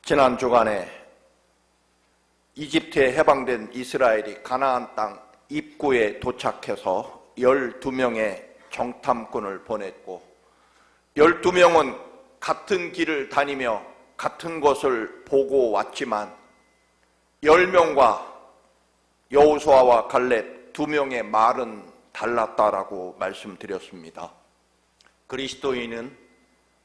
지난 주간에 이집트에 해방된 이스라엘이 가나안 땅 입구에 도착해서 12명의 정탐꾼을 보냈고, 12명은 같은 길을 다니며 같은 것을 보고 왔지만 10명과 여호수아와 갈렙 2명의 말은 달랐다라고 말씀드렸습니다. 그리스도인은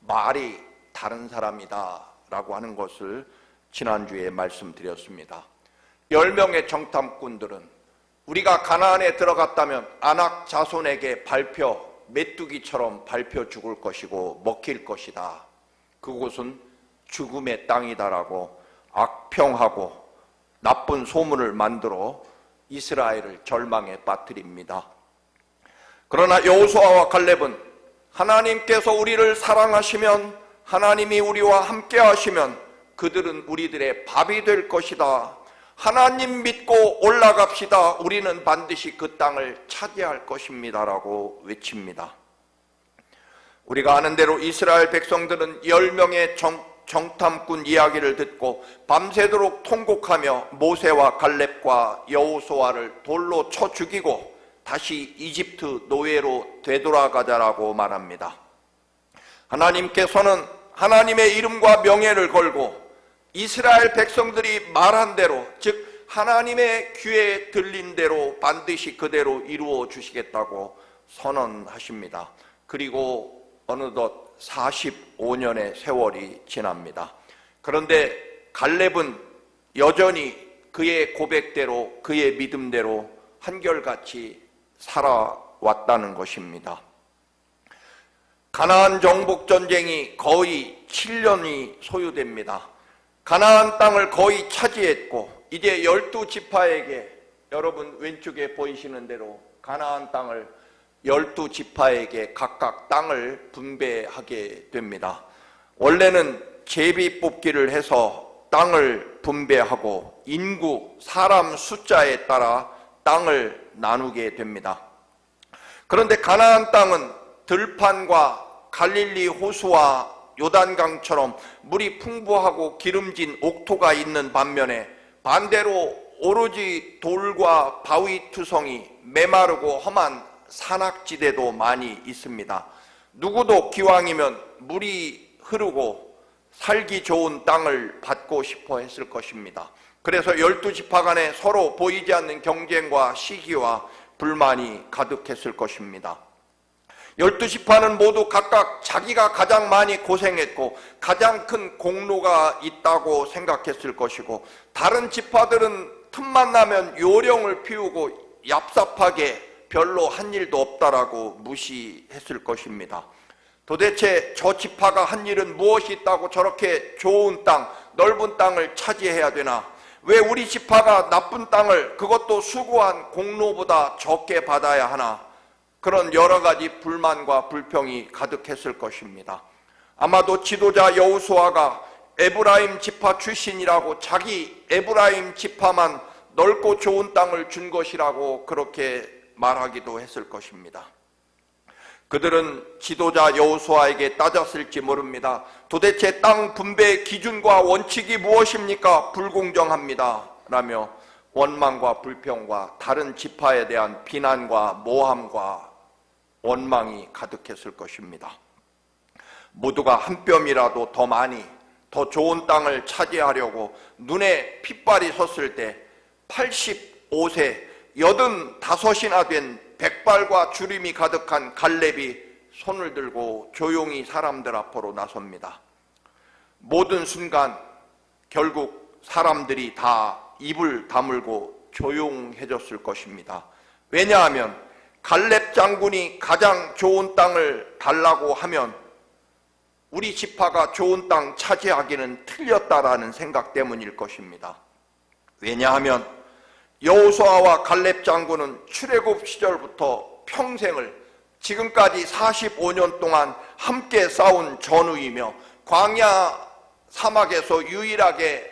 말이 다른 사람이다 라고 하는 것을 지난주에 말씀드렸습니다. 10명의 정탐꾼들은 우리가 가나안에 들어갔다면 아낙 자손에게 밟혀 메뚜기처럼 밟혀 죽을 것이고 먹힐 것이다. 그곳은 죽음의 땅이다라고 악평하고 나쁜 소문을 만들어 이스라엘을 절망에 빠뜨립니다. 그러나 여호수아와 갈렙은 하나님께서 우리를 사랑하시면, 하나님이 우리와 함께 하시면 그들은 우리들의 밥이 될 것이다. 하나님 믿고 올라갑시다. 우리는 반드시 그 땅을 차지할 것입니다 라고 외칩니다. 우리가 아는 대로 이스라엘 백성들은 10명의 정탐꾼 이야기를 듣고 밤새도록 통곡하며 모세와 갈렙과 여호수아를 돌로 쳐 죽이고 다시 이집트 노예로 되돌아가자라고 말합니다. 하나님께서는 하나님의 이름과 명예를 걸고 이스라엘 백성들이 말한 대로, 즉 하나님의 귀에 들린 대로 반드시 그대로 이루어 주시겠다고 선언하십니다. 그리고 어느덧 45년의 세월이 지납니다. 그런데 갈렙은 여전히 그의 고백대로, 그의 믿음대로 한결같이 살아왔다는 것입니다. 가나안 정복 전쟁이 거의 7년이 소요됩니다. 가나안 땅을 거의 차지했고 이제 12지파에게, 여러분 왼쪽에 보이시는 대로 가나안 땅을 12지파에게 각각 땅을 분배하게 됩니다. 원래는 제비 뽑기를 해서 땅을 분배하고 인구, 사람 숫자에 따라 땅을 나누게 됩니다. 그런데 가나안 땅은 들판과 갈릴리 호수와 요단강처럼 물이 풍부하고 기름진 옥토가 있는 반면에 반대로 오로지 돌과 바위투성이, 메마르고 험한 산악지대도 많이 있습니다. 누구도 기왕이면 물이 흐르고 살기 좋은 땅을 받고 싶어 했을 것입니다. 그래서 12지파 간에 서로 보이지 않는 경쟁과 시기와 불만이 가득했을 것입니다. 12지파는 모두 각각 자기가 가장 많이 고생했고 가장 큰 공로가 있다고 생각했을 것이고, 다른 지파들은 틈만 나면 요령을 피우고 얍삽하게 별로 한 일도 없다라고 무시했을 것입니다. 도대체 저 지파가 한 일은 무엇이 있다고 저렇게 좋은 땅, 넓은 땅을 차지해야 되나? 왜 우리 지파가 나쁜 땅을, 그것도 수고한 공로보다 적게 받아야 하나? 그런 여러 가지 불만과 불평이 가득했을 것입니다. 아마도 지도자 여호수아가 에브라임 지파 출신이라고 자기 에브라임 지파만 넓고 좋은 땅을 준 것이라고 그렇게 말하기도 했을 것입니다. 그들은 지도자 여호수아에게 따졌을지 모릅니다. 도대체 땅 분배의 기준과 원칙이 무엇입니까? 불공정합니다 라며 원망과 불평과 다른 지파에 대한 비난과 모함과 원망이 가득했을 것입니다. 모두가 한 뼘이라도 더 많이, 더 좋은 땅을 차지하려고 눈에 핏발이 섰을 때 85세 85이나 된 백발과 주림이 가득한 갈렙이 손을 들고 조용히 사람들 앞으로 나섭니다. 모든 순간 결국 사람들이 다 입을 다물고 조용해졌을 것입니다. 왜냐하면 갈렙 장군이 가장 좋은 땅을 달라고 하면 우리 지파가 좋은 땅 차지하기는 틀렸다라는 생각 때문일 것입니다. 왜냐하면 여호수아와 갈렙 장군은 출애굽 시절부터 평생을, 지금까지 45년 동안 함께 싸운 전우이며 광야 사막에서 유일하게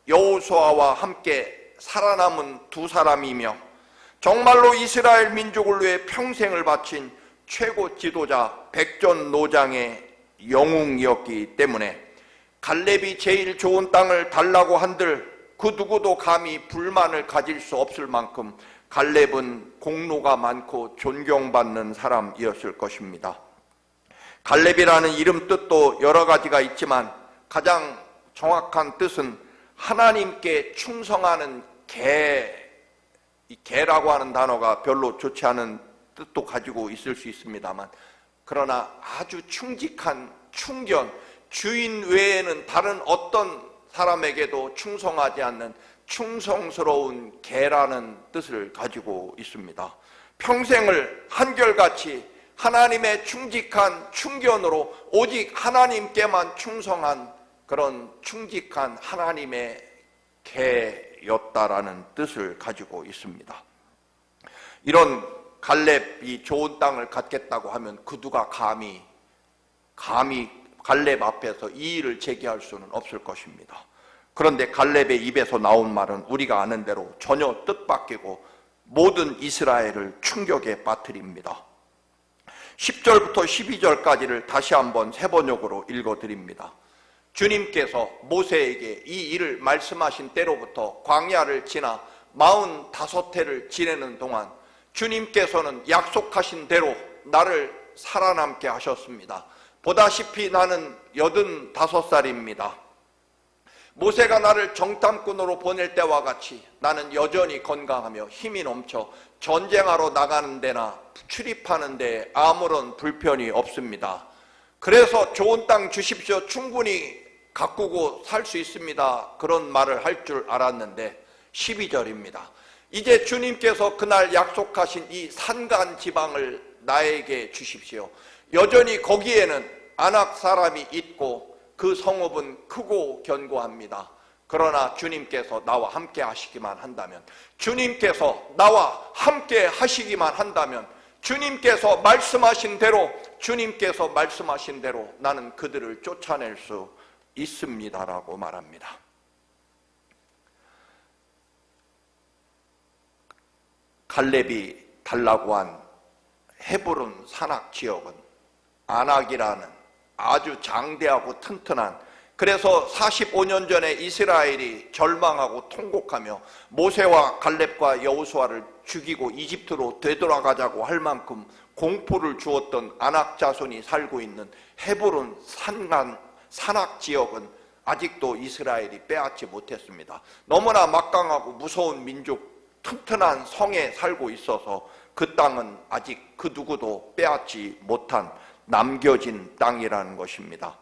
여호수아와 함께 살아남은 두 사람이며 정말로 이스라엘 민족을 위해 평생을 바친 최고 지도자 백전노장의 영웅이었기 때문에 갈렙이 제일 좋은 땅을 달라고 한들 그 누구도 감히 불만을 가질 수 없을 만큼 갈렙은 공로가 많고 존경받는 사람이었을 것입니다. 갈렙이라는 이름 뜻도 여러 가지가 있지만 가장 정확한 뜻은 하나님께 충성하는 이 개라고 하는 단어가 별로 좋지 않은 뜻도 가지고 있을 수 있습니다만, 그러나 아주 충직한 충견, 주인 외에는 다른 어떤 사람에게도 충성하지 않는 충성스러운 개라는 뜻을 가지고 있습니다. 평생을 한결같이 하나님의 충직한 충견으로 오직 하나님께만 충성한 그런 충직한 하나님의 개였다라는 뜻을 가지고 있습니다. 이런 갈렙이 좋은 땅을 갖겠다고 하면 그 누가 감히 갈렙 앞에서 이의를 제기할 수는 없을 것입니다. 그런데 갈렙의 입에서 나온 말은 우리가 아는 대로 전혀 뜻밖이고 모든 이스라엘을 충격에 빠뜨립니다. 10절부터 12절까지를 다시 한번 세 번역으로 읽어드립니다. 주님께서 모세에게 이 일을 말씀하신 때로부터 광야를 지나 45해를 지내는 동안 주님께서는 약속하신 대로 나를 살아남게 하셨습니다. 보다시피 나는 85살입니다. 모세가 나를 정탐꾼으로 보낼 때와 같이 나는 여전히 건강하며 힘이 넘쳐 전쟁하러 나가는 데나 출입하는 데에 아무런 불편이 없습니다. 그래서 좋은 땅 주십시오, 충분히 가꾸고 살 수 있습니다, 그런 말을 할 줄 알았는데 12절입니다. 이제 주님께서 그날 약속하신 이 산간 지방을 나에게 주십시오. 여전히 거기에는 아낙 사람이 있고 그 성읍은 크고 견고합니다. 그러나 주님께서 나와 함께 하시기만 한다면, 주님께서 나와 함께 하시기만 한다면, 주님께서 말씀하신 대로 나는 그들을 쫓아낼 수 있습니다라고 말합니다. 갈렙이 달라고 한 헤브론 산악 지역은 아낙이라는 아주 장대하고 튼튼한, 그래서 45년 전에 이스라엘이 절망하고 통곡하며 모세와 갈렙과 여호수아를 죽이고 이집트로 되돌아가자고 할 만큼 공포를 주었던 아낙 자손이 살고 있는 헤브론 산악 지역은 아직도 이스라엘이 빼앗지 못했습니다. 너무나 막강하고 무서운 민족, 튼튼한 성에 살고 있어서 그 땅은 아직 그 누구도 빼앗지 못한 남겨진 땅이라는 것입니다.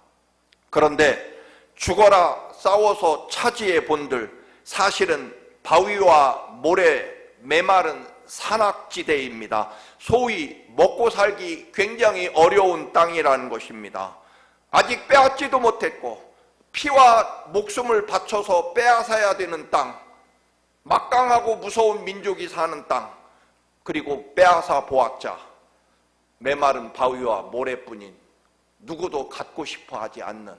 그런데 죽어라 싸워서 차지해 본들 사실은 바위와 모래 메마른 산악지대입니다. 소위 먹고 살기 굉장히 어려운 땅이라는 것입니다. 아직 빼앗지도 못했고 피와 목숨을 바쳐서 빼앗아야 되는 땅, 막강하고 무서운 민족이 사는 땅, 그리고 빼앗아 보았자 메마른 바위와 모래뿐인 누구도 갖고 싶어 하지 않는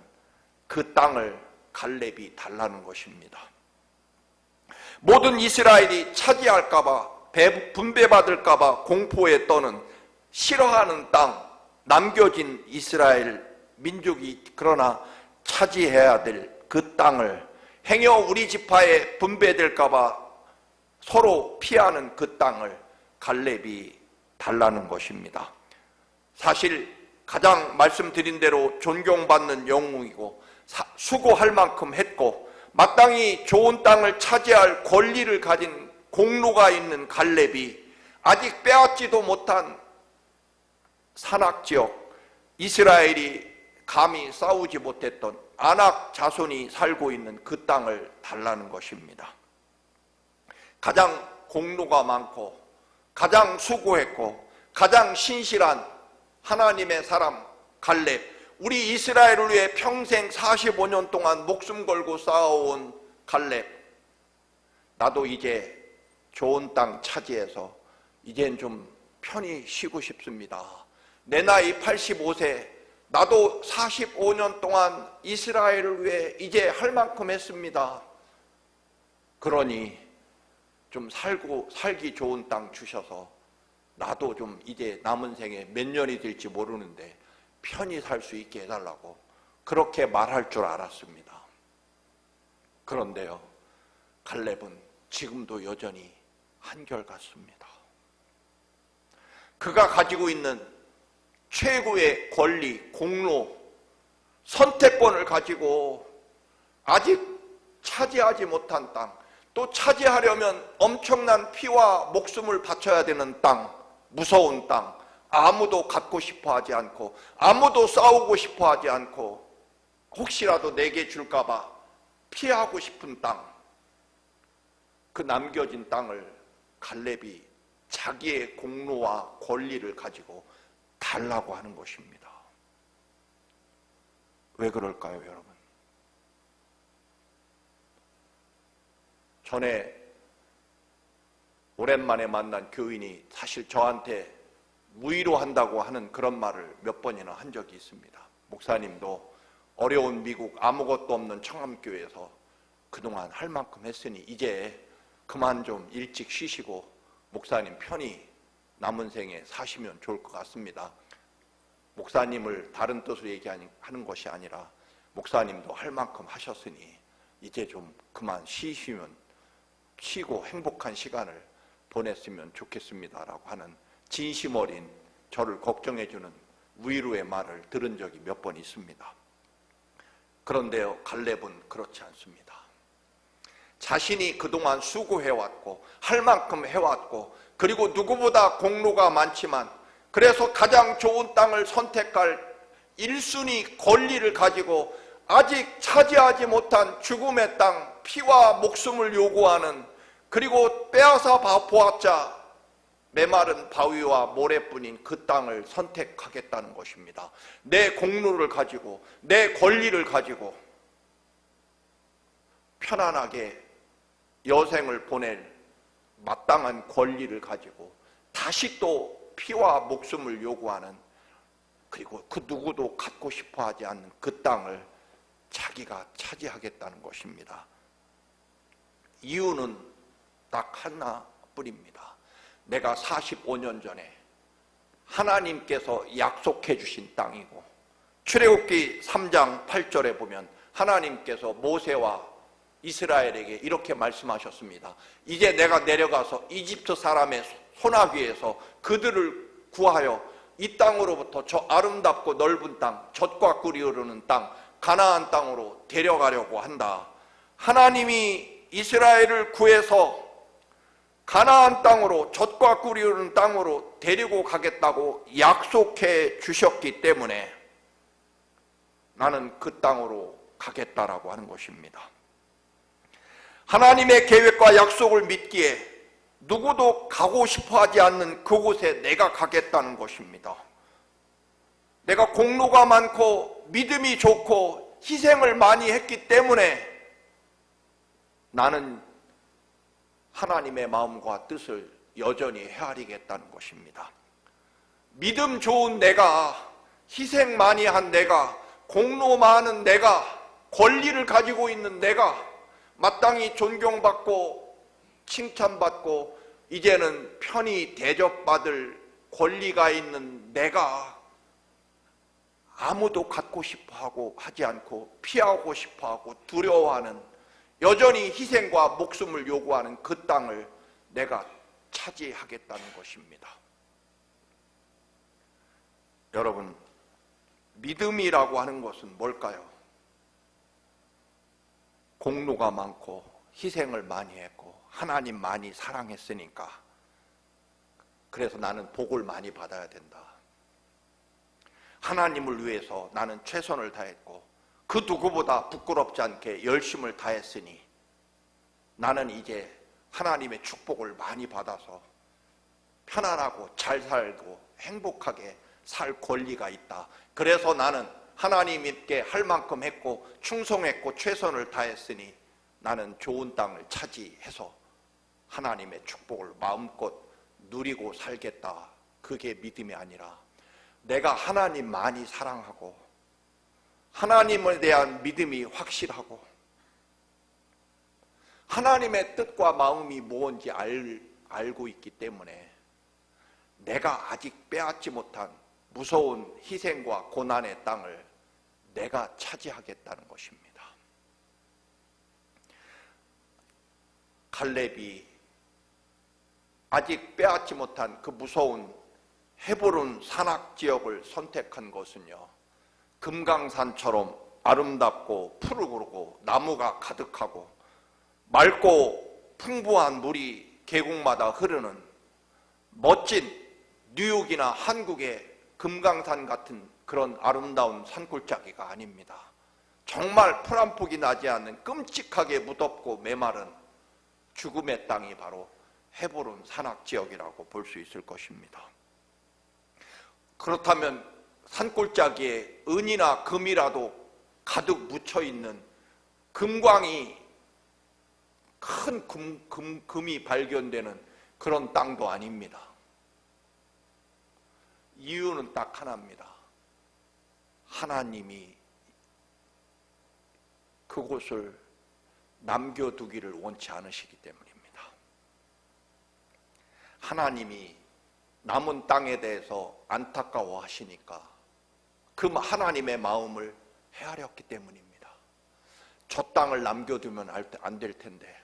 그 땅을 갈렙이 달라는 것입니다. 모든 이스라엘이 차지할까봐, 분배받을까봐 공포에 떠는 싫어하는 땅, 남겨진 이스라엘 민족이 그러나 차지해야 될 그 땅을, 행여 우리 지파에 분배될까봐 서로 피하는 그 땅을 갈렙이 달라는 것입니다. 사실 가장 말씀드린 대로 존경받는 영웅이고 수고할 만큼 했고 마땅히 좋은 땅을 차지할 권리를 가진 공로가 있는 갈렙이 아직 빼앗지도 못한 산악지역, 이스라엘이 감히 싸우지 못했던 아낙 자손이 살고 있는 그 땅을 달라는 것입니다. 가장 공로가 많고 가장 수고했고 가장 신실한 하나님의 사람 갈렙, 우리 이스라엘을 위해 평생 45년 동안 목숨 걸고 싸워온 갈렙, 나도 이제 좋은 땅 차지해서 이젠 좀 편히 쉬고 싶습니다. 내 나이 85세, 나도 45년 동안 이스라엘을 위해 이제 할 만큼 했습니다. 그러니 좀 살기 좋은 땅 주셔서 나도 좀 이제 남은 생에 몇 년이 될지 모르는데 편히 살 수 있게 해달라고 그렇게 말할 줄 알았습니다. 그런데요, 갈렙은 지금도 여전히 한결같습니다. 그가 가지고 있는 최고의 권리, 공로, 선택권을 가지고 아직 차지하지 못한 땅, 또 차지하려면 엄청난 피와 목숨을 바쳐야 되는 땅, 무서운 땅, 아무도 갖고 싶어 하지 않고 아무도 싸우고 싶어 하지 않고 혹시라도 내게 줄까봐 피하고 싶은 땅, 그 남겨진 땅을 갈렙이 자기의 공로와 권리를 가지고 달라고 하는 것입니다. 왜 그럴까요, 여러분? 전에 오랜만에 만난 교인이 사실 저한테 무위로한다고 하는 그런 말을 몇 번이나 한 적이 있습니다. 목사님도 어려운 미국 아무것도 없는 청암교회에서 그동안 할 만큼 했으니 이제 그만 좀 일찍 쉬시고 목사님 편히 남은 생에 사시면 좋을 것 같습니다. 목사님을 다른 뜻으로 얘기하는 것이 아니라 목사님도 할 만큼 하셨으니 이제 좀 그만 쉬고 행복한 시간을 보냈으면 좋겠습니다라고 하는 진심 어린 저를 걱정해주는 위로의 말을 들은 적이 몇 번 있습니다. 그런데요, 갈렙은 그렇지 않습니다. 자신이 그동안 수고해왔고 할 만큼 해왔고 그리고 누구보다 공로가 많지만 그래서 가장 좋은 땅을 선택할 1순위 권리를 가지고 아직 차지하지 못한 죽음의 땅, 피와 목숨을 요구하는, 그리고 빼앗아 보았자 메마른 바위와 모래뿐인 그 땅을 선택하겠다는 것입니다. 내 공로를 가지고 내 권리를 가지고 편안하게 여생을 보낼 마땅한 권리를 가지고 다시 또 피와 목숨을 요구하는, 그리고 그 누구도 갖고 싶어 하지 않는 그 땅을 자기가 차지하겠다는 것입니다. 이유는 딱 하나뿐입니다. 내가 45년 전에 하나님께서 약속해 주신 땅이고, 출애굽기 3장 8절에 보면 하나님께서 모세와 이스라엘에게 이렇게 말씀하셨습니다. 이제 내가 내려가서 이집트 사람의 손아귀에서 그들을 구하여 이 땅으로부터 저 아름답고 넓은 땅, 젖과 꿀이 흐르는 땅, 가나안 땅으로 데려가려고 한다. 하나님이 이스라엘을 구해서 가나안 땅으로, 젖과 꿀이 흐르는 땅으로 데리고 가겠다고 약속해 주셨기 때문에 나는 그 땅으로 가겠다라고 하는 것입니다. 하나님의 계획과 약속을 믿기에 누구도 가고 싶어 하지 않는 그곳에 내가 가겠다는 것입니다. 내가 공로가 많고 믿음이 좋고 희생을 많이 했기 때문에 나는 하나님의 마음과 뜻을 여전히 헤아리겠다는 것입니다. 믿음 좋은 내가, 희생 많이 한 내가, 공로 많은 내가, 권리를 가지고 있는 내가, 마땅히 존경받고 칭찬받고 이제는 편히 대접받을 권리가 있는 내가 아무도 갖고 싶어하고 하지 않고 피하고 싶어하고 두려워하는, 여전히 희생과 목숨을 요구하는 그 땅을 내가 차지하겠다는 것입니다. 여러분, 믿음이라고 하는 것은 뭘까요? 공로가 많고 희생을 많이 했고 하나님 많이 사랑했으니까 그래서 나는 복을 많이 받아야 된다. 하나님을 위해서 나는 최선을 다했고 그 누구보다 부끄럽지 않게 열심을 다했으니 나는 이제 하나님의 축복을 많이 받아서 편안하고 잘 살고 행복하게 살 권리가 있다. 그래서 나는 하나님께 할 만큼 했고 충성했고 최선을 다했으니 나는 좋은 땅을 차지해서 하나님의 축복을 마음껏 누리고 살겠다. 그게 믿음이 아니라 내가 하나님 많이 사랑하고 하나님에 대한 믿음이 확실하고 하나님의 뜻과 마음이 뭔지 알고 있기 때문에 내가 아직 빼앗지 못한 무서운 희생과 고난의 땅을 내가 차지하겠다는 것입니다. 갈렙이 아직 빼앗지 못한 그 무서운 헤브론 산악지역을 선택한 것은요, 금강산처럼 아름답고 푸르고 나무가 가득하고 맑고 풍부한 물이 계곡마다 흐르는 멋진 뉴욕이나 한국의 금강산 같은 그런 아름다운 산골짜기가 아닙니다. 정말 풀 한 폭이 나지 않는 끔찍하게 무덥고 메마른 죽음의 땅이 바로 헤브론 산악지역이라고 볼 수 있을 것입니다. 그렇다면 산골짜기에 은이나 금이라도 가득 묻혀있는 금광이 큰 금이 발견되는 그런 땅도 아닙니다. 이유는 딱 하나입니다. 하나님이 그곳을 남겨두기를 원치 않으시기 때문입니다. 하나님이 남은 땅에 대해서 안타까워하시니까 그 하나님의 마음을 헤아렸기 때문입니다. 저 땅을 남겨두면 안 될 텐데.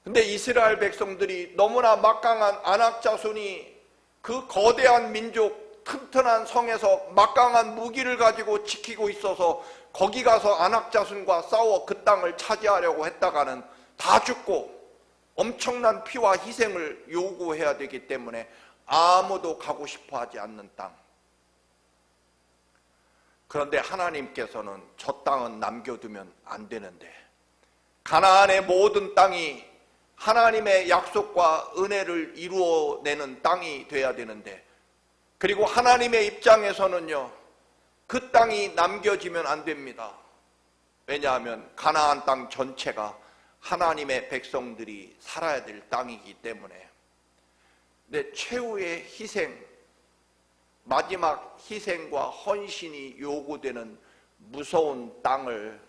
근데 이스라엘 백성들이 너무나 막강한 아낙 자손이 그 거대한 민족 튼튼한 성에서 막강한 무기를 가지고 지키고 있어서 거기 가서 아낙 자손과 싸워 그 땅을 차지하려고 했다가는 다 죽고 엄청난 피와 희생을 요구해야 되기 때문에 아무도 가고 싶어 하지 않는 땅. 그런데 하나님께서는 저 땅은 남겨두면 안 되는데, 가나안의 모든 땅이 하나님의 약속과 은혜를 이루어내는 땅이 돼야 되는데, 그리고 하나님의 입장에서는요, 그 땅이 남겨지면 안 됩니다. 왜냐하면 가나안 땅 전체가 하나님의 백성들이 살아야 될 땅이기 때문에. 근데 최후의 희생, 마지막 희생과 헌신이 요구되는 무서운 땅을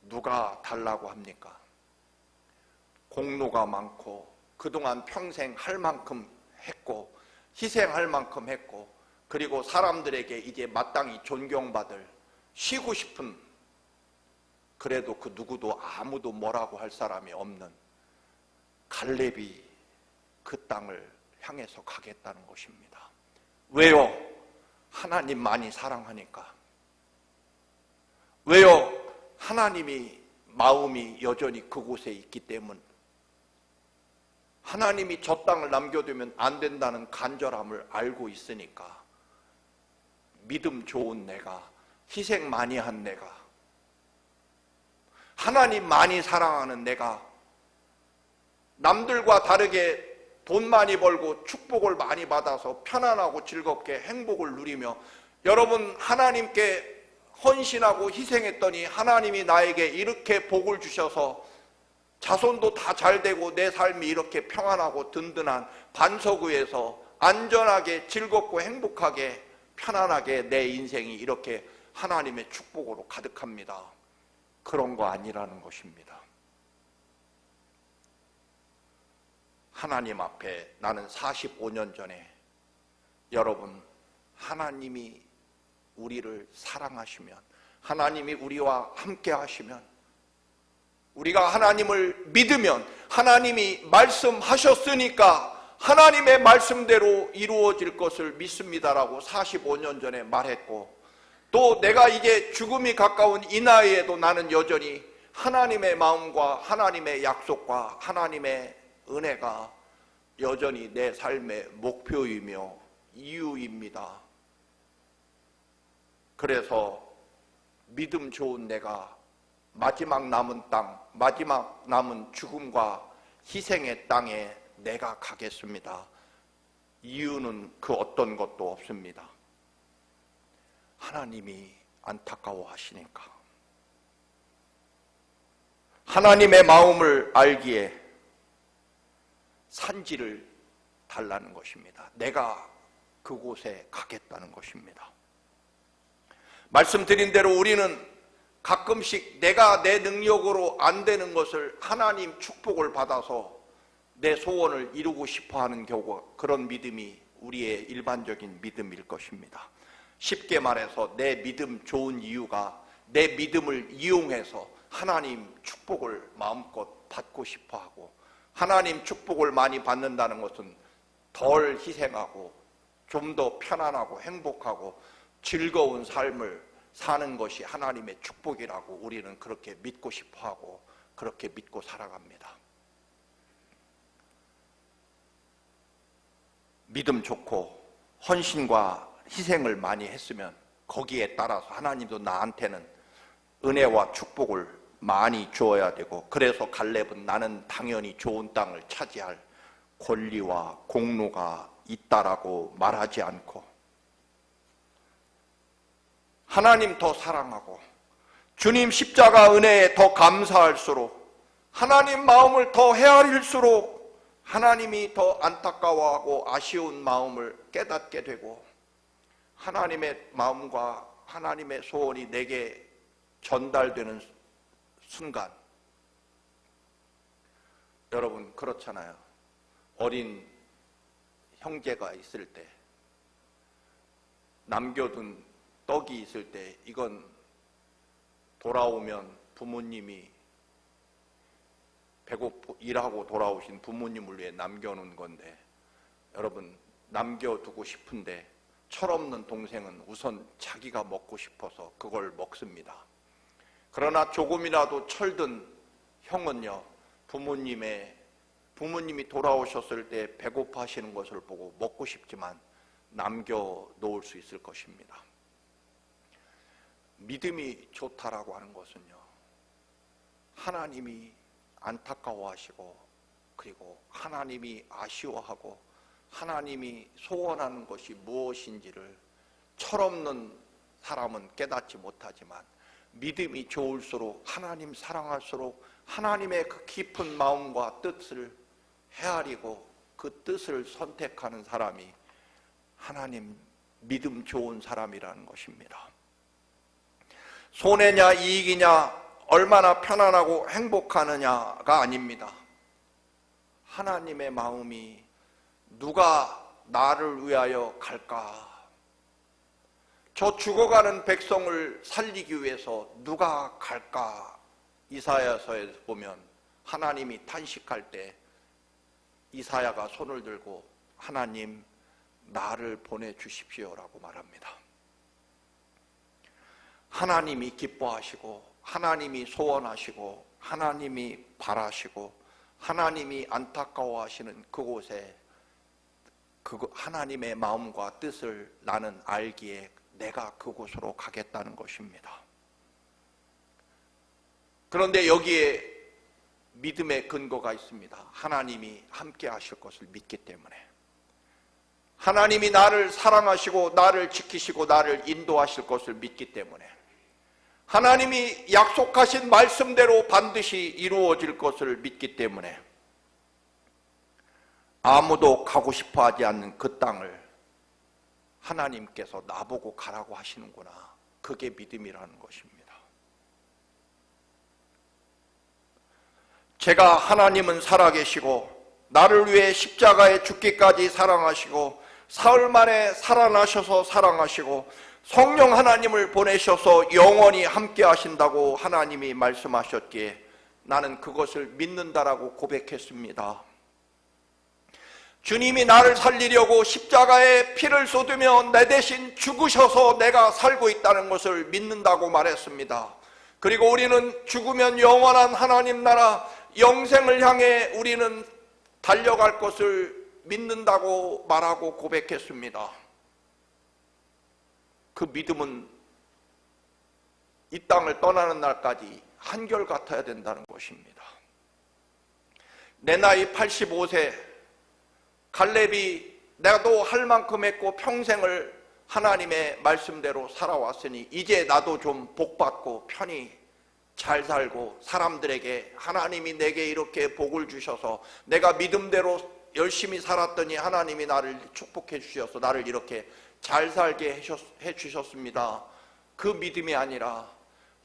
누가 달라고 합니까? 공로가 많고 그동안 평생 할 만큼 했고 희생할 만큼 했고, 그리고 사람들에게 이제 마땅히 존경받을, 쉬고 싶은, 그래도 그 누구도 아무도 뭐라고 할 사람이 없는 갈렙이 그 땅을 향해서 가겠다는 것입니다. 왜요? 하나님 많이 사랑하니까. 왜요? 하나님이 마음이 여전히 그곳에 있기 때문. 하나님이 저 땅을 남겨두면 안 된다는 간절함을 알고 있으니까. 믿음 좋은 내가, 희생 많이 한 내가, 하나님 많이 사랑하는 내가, 남들과 다르게 돈 많이 벌고 축복을 많이 받아서 편안하고 즐겁게 행복을 누리며, 여러분 하나님께 헌신하고 희생했더니 하나님이 나에게 이렇게 복을 주셔서 자손도 다 잘되고 내 삶이 이렇게 평안하고 든든한 반석 위에서 안전하게 즐겁고 행복하게 편안하게 내 인생이 이렇게 하나님의 축복으로 가득합니다. 그런 거 아니라는 것입니다. 하나님 앞에 나는 45년 전에, 여러분 하나님이 우리를 사랑하시면, 하나님이 우리와 함께 하시면, 우리가 하나님을 믿으면 하나님이 말씀하셨으니까 하나님의 말씀대로 이루어질 것을 믿습니다라고 45년 전에 말했고, 또 내가 이제 죽음이 가까운 이 나이에도 나는 여전히 하나님의 마음과 하나님의 약속과 하나님의 은혜가 여전히 내 삶의 목표이며 이유입니다. 그래서 믿음 좋은 내가 마지막 남은 땅, 마지막 남은 죽음과 희생의 땅에 내가 가겠습니다. 이유는 그 어떤 것도 없습니다. 하나님이 안타까워하시니까. 하나님의 마음을 알기에 산지를 달라는 것입니다. 내가 그곳에 가겠다는 것입니다. 말씀드린 대로 우리는 가끔씩 내가 내 능력으로 안 되는 것을 하나님 축복을 받아서 내 소원을 이루고 싶어하는 경우가, 그런 믿음이 우리의 일반적인 믿음일 것입니다. 쉽게 말해서 내 믿음 좋은 이유가 내 믿음을 이용해서 하나님 축복을 마음껏 받고 싶어 하고, 하나님 축복을 많이 받는다는 것은 덜 희생하고 좀 더 편안하고 행복하고 즐거운 삶을 사는 것이 하나님의 축복이라고 우리는 그렇게 믿고 싶어 하고 그렇게 믿고 살아갑니다. 믿음 좋고 헌신과 희생을 많이 했으면 거기에 따라서 하나님도 나한테는 은혜와 축복을 많이 주어야 되고, 그래서 갈렙은 나는 당연히 좋은 땅을 차지할 권리와 공로가 있다라고 말하지 않고, 하나님 더 사랑하고 주님 십자가 은혜에 더 감사할수록, 하나님 마음을 더 헤아릴수록 하나님이 더 안타까워하고 아쉬운 마음을 깨닫게 되고, 하나님의 마음과 하나님의 소원이 내게 전달되는 순간, 여러분 그렇잖아요. 어린 형제가 있을 때, 남겨둔 떡이 있을 때, 이건 돌아오면 부모님이 배고프 일하고 돌아오신 부모님을 위해 남겨놓은 건데, 여러분 남겨두고 싶은데 철없는 동생은 우선 자기가 먹고 싶어서 그걸 먹습니다. 그러나 조금이라도 철든 형은요, 부모님이 돌아오셨을 때 배고파하시는 것을 보고 먹고 싶지만 남겨놓을 수 있을 것입니다. 믿음이 좋다라고 하는 것은요, 하나님이 안타까워하시고, 그리고 하나님이 아쉬워하고 하나님이 소원하는 것이 무엇인지를 철없는 사람은 깨닫지 못하지만, 믿음이 좋을수록, 하나님 사랑할수록 하나님의 그 깊은 마음과 뜻을 헤아리고 그 뜻을 선택하는 사람이 하나님 믿음 좋은 사람이라는 것입니다. 손해냐 이익이냐, 얼마나 편안하고 행복하느냐가 아닙니다. 하나님의 마음이 누가 나를 위하여 갈까? 저 죽어가는 백성을 살리기 위해서 누가 갈까? 이사야서에 보면 하나님이 탄식할 때 이사야가 손을 들고 하나님 나를 보내주십시오라고 말합니다. 하나님이 기뻐하시고 하나님이 소원하시고 하나님이 바라시고 하나님이 안타까워하시는 그곳에 그 하나님의 마음과 뜻을 나는 알기에 내가 그곳으로 가겠다는 것입니다. 그런데 여기에 믿음의 근거가 있습니다. 하나님이 함께 하실 것을 믿기 때문에, 하나님이 나를 사랑하시고 나를 지키시고 나를 인도하실 것을 믿기 때문에, 하나님이 약속하신 말씀대로 반드시 이루어질 것을 믿기 때문에, 아무도 가고 싶어 하지 않는 그 땅을 하나님께서 나보고 가라고 하시는구나, 그게 믿음이라는 것입니다. 제가 하나님은 살아계시고 나를 위해 십자가에 죽기까지 사랑하시고 사흘 만에 살아나셔서 사랑하시고 성령 하나님을 보내셔서 영원히 함께 하신다고 하나님이 말씀하셨기에 나는 그것을 믿는다라고 고백했습니다. 주님이 나를 살리려고 십자가에 피를 쏟으며 내 대신 죽으셔서 내가 살고 있다는 것을 믿는다고 말했습니다. 그리고 우리는 죽으면 영원한 하나님 나라 영생을 향해 우리는 달려갈 것을 믿는다고 말하고 고백했습니다. 그 믿음은 이 땅을 떠나는 날까지 한결같아야 된다는 것입니다. 내 나이 85세, 갈렙이 나도 할 만큼 했고 평생을 하나님의 말씀대로 살아왔으니 이제 나도 좀 복받고 편히 잘 살고 사람들에게 하나님이 내게 이렇게 복을 주셔서 내가 믿음대로 열심히 살았더니 하나님이 나를 축복해 주셔서 나를 이렇게 잘 살게 해주셨습니다. 그 믿음이 아니라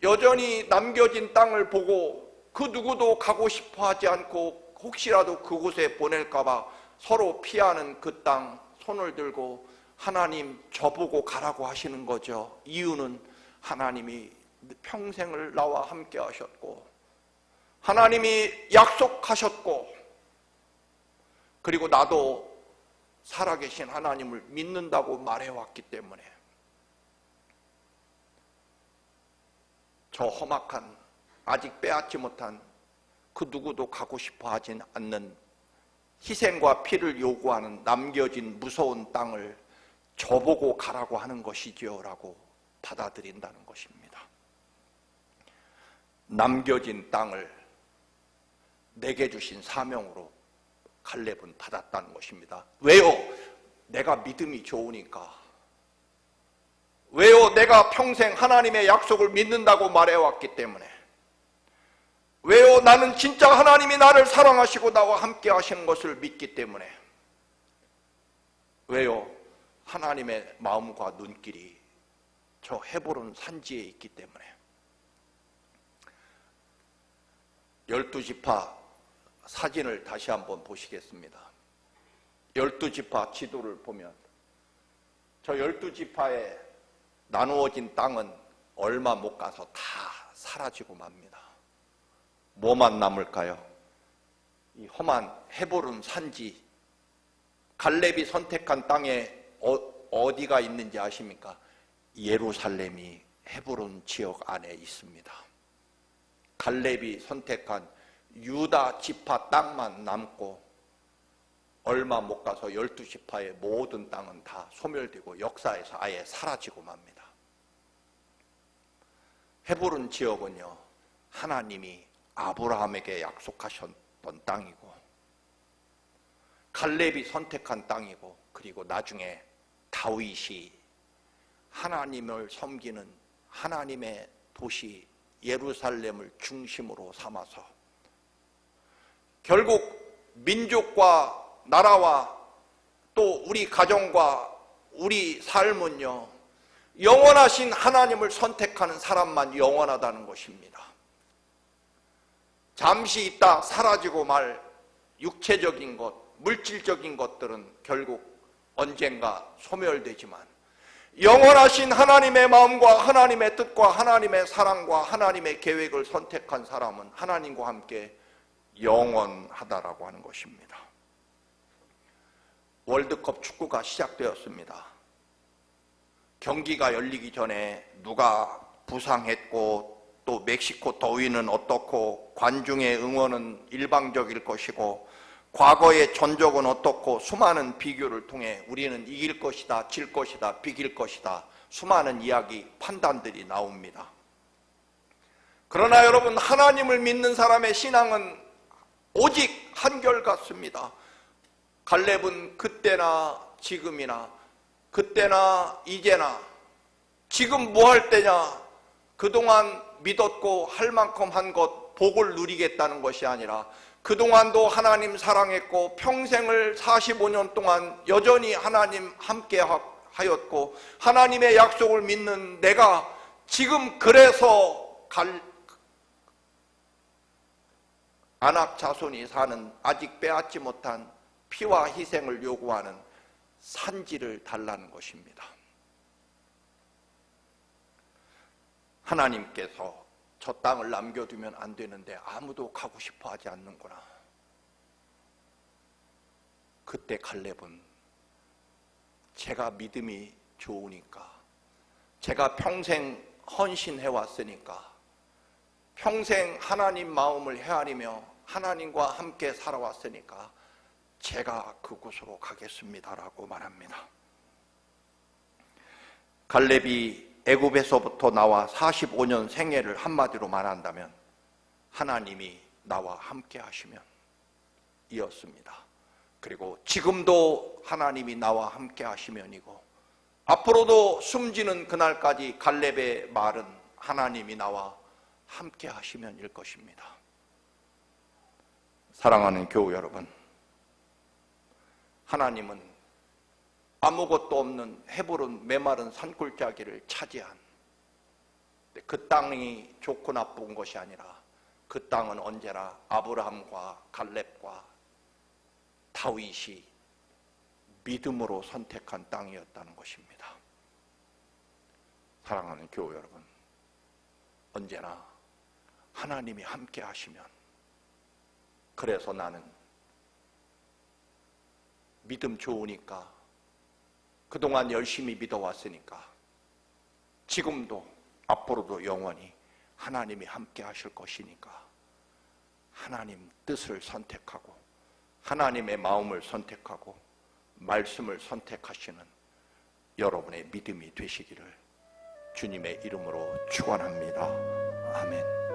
여전히 남겨진 땅을 보고 그 누구도 가고 싶어 하지 않고 혹시라도 그곳에 보낼까 봐 서로 피하는 그 땅 손을 들고 하나님 저보고 가라고 하시는 거죠. 이유는 하나님이 평생을 나와 함께 하셨고 하나님이 약속하셨고 그리고 나도 살아계신 하나님을 믿는다고 말해왔기 때문에 저 험악한 아직 빼앗지 못한 그 누구도 가고 싶어 하진 않는 희생과 피를 요구하는 남겨진 무서운 땅을 저보고 가라고 하는 것이지요 라고 받아들인다는 것입니다. 남겨진 땅을 내게 주신 사명으로 갈렙은 받았다는 것입니다. 왜요? 내가 믿음이 좋으니까. 왜요? 내가 평생 하나님의 약속을 믿는다고 말해왔기 때문에. 왜요? 나는 진짜 하나님이 나를 사랑하시고 나와 함께 하시는 것을 믿기 때문에. 왜요? 하나님의 마음과 눈길이 저 헤브론 산지에 있기 때문에. 12지파 사진을 다시 한번 보시겠습니다. 12지파 지도를 보면 저 12지파에 나누어진 땅은 얼마 못 가서 다 사라지고 맙니다. 뭐만 남을까요? 이 험한 헤브론 산지, 갈렙이 선택한 땅에 어디가 있는지 아십니까? 예루살렘이 헤브론 지역 안에 있습니다. 갈렙이 선택한 유다 지파 땅만 남고 얼마 못 가서 12지파의 모든 땅은 다 소멸되고 역사에서 아예 사라지고 맙니다. 헤브론 지역은요, 하나님이 아브라함에게 약속하셨던 땅이고 갈렙이 선택한 땅이고 그리고 나중에 다윗이 하나님을 섬기는 하나님의 도시 예루살렘을 중심으로 삼아서 결국 민족과 나라와 또 우리 가정과 우리 삶은요, 영원하신 하나님을 선택하는 사람만 영원하다는 것입니다. 잠시 있다 사라지고 말 육체적인 것, 물질적인 것들은 결국 언젠가 소멸되지만 영원하신 하나님의 마음과 하나님의 뜻과 하나님의 사랑과 하나님의 계획을 선택한 사람은 하나님과 함께 영원하다라고 하는 것입니다. 월드컵 축구가 시작되었습니다. 경기가 열리기 전에 누가 부상했고 또 멕시코 더위는 어떻고 관중의 응원은 일방적일 것이고 과거의 전적은 어떻고 수많은 비교를 통해 우리는 이길 것이다, 질 것이다, 비길 것이다 수많은 이야기, 판단들이 나옵니다. 그러나 여러분, 하나님을 믿는 사람의 신앙은 오직 한결같습니다. 갈렙은 그때나 지금이나 그때나 이제나 지금 뭐 할 때냐, 그동안 믿었고 할 만큼 한 것 복을 누리겠다는 것이 아니라 그동안도 하나님 사랑했고 평생을 45년 동안 여전히 하나님 함께 하였고 하나님의 약속을 믿는 내가 지금 그래서 아낙 자손이 사는 아직 빼앗지 못한 피와 희생을 요구하는 산지를 달라는 것입니다. 하나님께서 저 땅을 남겨두면 안 되는데 아무도 가고 싶어 하지 않는구나. 그때 갈렙은 제가 믿음이 좋으니까, 제가 평생 헌신해왔으니까, 평생 하나님 마음을 헤아리며 하나님과 함께 살아왔으니까 제가 그곳으로 가겠습니다라고 말합니다. 갈렙이 애굽에서부터 나와 45년 생애를 한마디로 말한다면 하나님이 나와 함께 하시면 이었습니다. 그리고 지금도 하나님이 나와 함께 하시면이고 앞으로도 숨지는 그날까지 갈렙의 말은 하나님이 나와 함께 하시면일 것입니다. 사랑하는 교우 여러분, 하나님은 아무것도 없는 헤브론 메마른 산골짜기를 차지한, 그 땅이 좋고 나쁜 것이 아니라 그 땅은 언제나 아브라함과 갈렙과 다윗이 믿음으로 선택한 땅이었다는 것입니다. 사랑하는 교우 여러분, 언제나 하나님이 함께 하시면, 그래서 나는 믿음 좋으니까, 그동안 열심히 믿어왔으니까, 지금도 앞으로도 영원히 하나님이 함께 하실 것이니까 하나님 뜻을 선택하고 하나님의 마음을 선택하고 말씀을 선택하시는 여러분의 믿음이 되시기를 주님의 이름으로 축원합니다. 아멘.